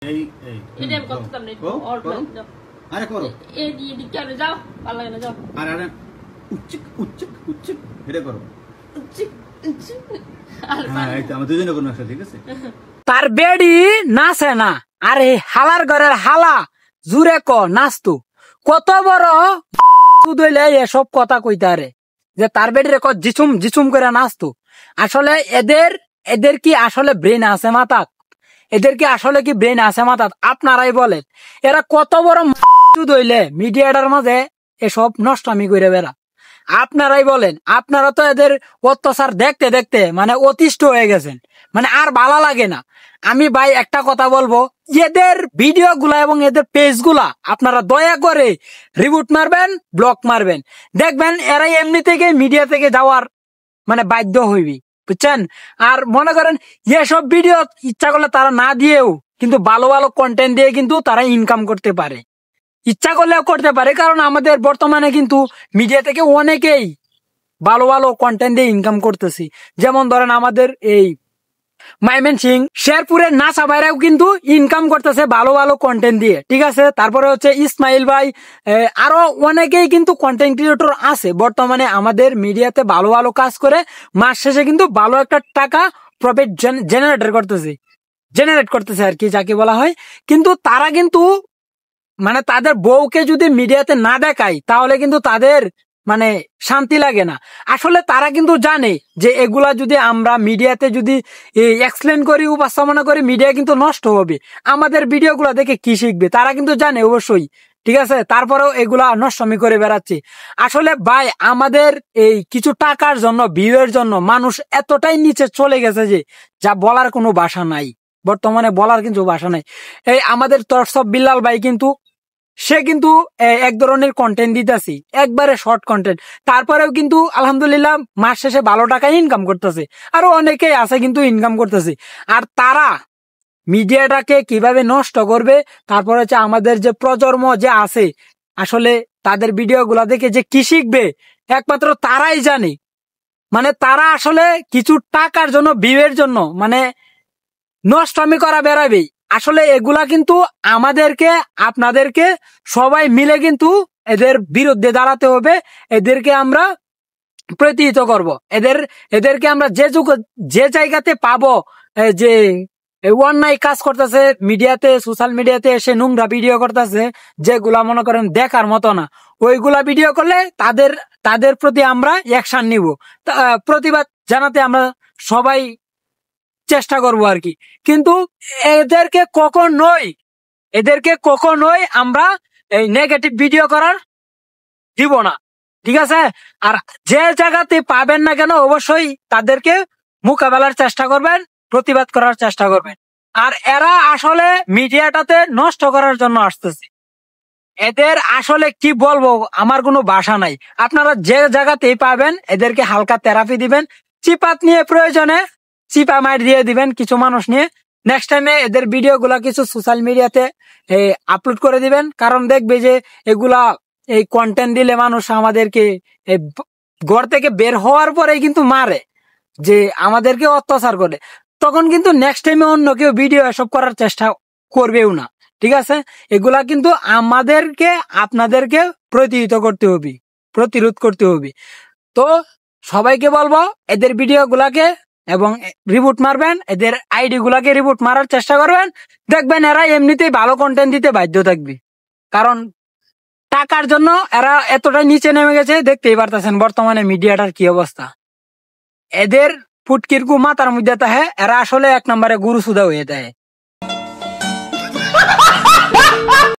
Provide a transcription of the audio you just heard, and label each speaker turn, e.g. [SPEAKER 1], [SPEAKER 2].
[SPEAKER 1] এই এই
[SPEAKER 2] এটা আমি করতাম না অল্প যাও
[SPEAKER 1] আরে করো
[SPEAKER 2] এই দিয়ে দি কেন যাও ভালো লাগে না যাও
[SPEAKER 1] আরে আরে উচ্চিক উচ্চিক উচ্চিক এটা করো হ্যাঁ এই তো আমরা দুজনে করব একসাথে ঠিক আছে
[SPEAKER 3] তার বেডি নাচে না আরে হালার ঘরের হালা জুরে ক নাচতো কত বড় দইলে এসব কথা কইতারে যে তার বেডি রে ক জিচুম জিচুম করে নাচতো আসলে এদের কি আসলে ব্রেন আছে মাথাত এদের কি আসলে কি ব্রেন আছে মাথাত আপনারাই বলেন এরা কত বড় দইলে মিডিয়াটার মাঝে এসব নষ্টামি করে বেড়া আপনারাই বলেন আপনারা তো এদের অত্যাচার দেখতে দেখতে মানে অতিষ্ঠ হয়ে গেছেন মানে আর ভালো লাগে না আমি ভাই একটা কথা বলবো এদের ভিডিও গুলা এবং এদের পেজ গুলা আপনারা দয়া করে রিবুট মারবেন ব্লক মারবেন দেখবেন এরা এমনি থেকে মিডিয়া থেকে যাওয়ার মানে বাধ্য হইবি বুঝছেন আর মনে করেন এসব ভিডিও ইচ্ছা করলে তারা না দিয়েও কিন্তু ভালো ভালো কন্টেন্ট দিয়ে কিন্তু তারা ইনকাম করতে পারে ইচ্ছা করলেও করতে পারে কারণ আমাদের বর্তমানে কিন্তু মিডিয়া থেকে অনেকেই ভালো ভালো কন্টেন্ট দিয়ে ইনকাম করতেছি যেমন ধরেন আমাদের এই ময়মনসিংহ শেরপুরের নাসা ভাইরাও কিন্তু ইনকাম করতেছে ভালো ভালো কন্টেন্ট দিয়ে ঠিক আছে তারপরে হচ্ছে ইসমাইল ভাই আরো অনেকেই কিন্তু কন্টেন্ট ক্রিয়েটর আছে বর্তমানে আমাদের মিডিয়াতে ভালো ভালো কাজ করে মাস শেষে কিন্তু ভালো একটা টাকা প্রফিট জেনারেট করতেছে আর কি যাকে বলা হয় কিন্তু তারা কিন্তু মানে তাদের বউকে যদি মিডিয়াতে না দেখায় তাহলে কিন্তু তাদের মানে শান্তি লাগে না আসলে তারা কিন্তু জানে যে এগুলা যদি আমরা মিডিয়াতে যদি এক্সপ্লেন করি উপস্থাপনা করি মিডিয়া কিন্তু নষ্ট হবে আমাদের ভিডিওগুলো দেখে কি শিখবে তারা কিন্তু জানে অবশ্যই ঠিক আছে তারপরেও এগুলা নষ্টমি করে বেড়াচ্ছে আসলে ভাই আমাদের এই কিছু টাকার জন্য ভিউয়ের জন্য মানুষ এতটাই নিচে চলে গেছে যে যা বলার কোনো ভাষা নাই বর্তমানে বলার কিন্তু ভাষা নাই এই আমাদের তরসব বিল্লাল ভাই কিন্তু সে কিন্তু এক ধরনের কন্টেন্ট দিতেছি একবারে শর্ট কন্টেন্ট তারপরেও কিন্তু আলহামদুলিল্লাহ মাস শেষে ভালো টাকা ইনকাম করতেছে আরো অনেকেই আছে কিন্তু ইনকাম করতেছে আর তারা মিডিয়াটাকে কিভাবে নষ্ট করবে তারপর হচ্ছে আমাদের যে প্রজন্ম যে আছে আসলে তাদের ভিডিও গুলা দেখে যে কি শিখবে একমাত্র তারাই জানে মানে তারা আসলে কিছু টাকার জন্য ভিউয়ের জন্য মানে নষ্টামি করা বেড়াবেই আসলে এগুলা কিন্তু আমাদেরকে আপনাদেরকে সবাই মিলে কিন্তু এদের বিরুদ্ধে দাঁড়াতে হবে এদেরকে আমরা প্রতিহত করব এদেরকে আমরা যে জায়গাতে পাবো যে অন্যায় কাজ করতেছে মিডিয়াতে সোশ্যাল মিডিয়াতে এসে নোংরা ভিডিও করতেছে যেগুলা মনে করেন দেখার মতো না ওইগুলা ভিডিও করলে তাদের প্রতি আমরা অ্যাকশন নিব প্রতিবাদ জানাতে আমরা সবাই চেষ্টা করবো আর কি কিন্তু এদেরকে কখনোই আমরা এই নেগেটিভ ভিডিও করার দিব না ঠিক আছে আর যে জায়গাতে পাবেন না কেন অবশ্যই তাদেরকে মোকাবেলার চেষ্টা করবেন প্রতিবাদ করার চেষ্টা করবেন আর এরা আসলে মিডিয়াটাতে নষ্ট করার জন্য আসতেছে এদের আসলে কি বলবো আমার কোনো ভাষা নাই আপনারা যে জায়গাতেই পাবেন এদেরকে হালকা থেরাপি দিবেন চিপাত নিয়ে প্রয়োজনে চিপা মার দিয়ে দিবেন কিছু মানুষ নিয়ে নেক্সট টাইমে এদের ভিডিও গুলা কিছু সোশ্যাল মিডিয়াতে আপলোড করে দিবেন কারণ দেখবে যে এগুলা এই কন্টেন্ট দিলে মানুষ আমাদেরকে ঘর থেকে বের হওয়ার পরে কিন্তু মারে যে আমাদেরকে অত্যাচার করে তখন কিন্তু নেক্সট টাইমে অন্য কেউ ভিডিও এসব করার চেষ্টা করবেও না ঠিক আছে এগুলা কিন্তু আমাদেরকে আপনাদেরকে প্রতিরোধ করতে হবে তো সবাইকে বলবো এদের ভিডিও গুলাকে এবং রিবুট মারবেন এদের আইডি গুলাকে রিবুট মারার চেষ্টা করবেন দেখবেন এরা এমনিতেই ভালো কন্টেন্ট দিতে বাধ্য থাকবে কারণ টাকার জন্য এরা এতটাই নিচে নেমে গেছে দেখতেই পারতেছেন বর্তমানে মিডিয়াটার কি অবস্থা এদের ফুটকির মাথার মধ্যে তাহে এরা আসলে এক নম্বরে গুরু সুদা হয়ে দেয়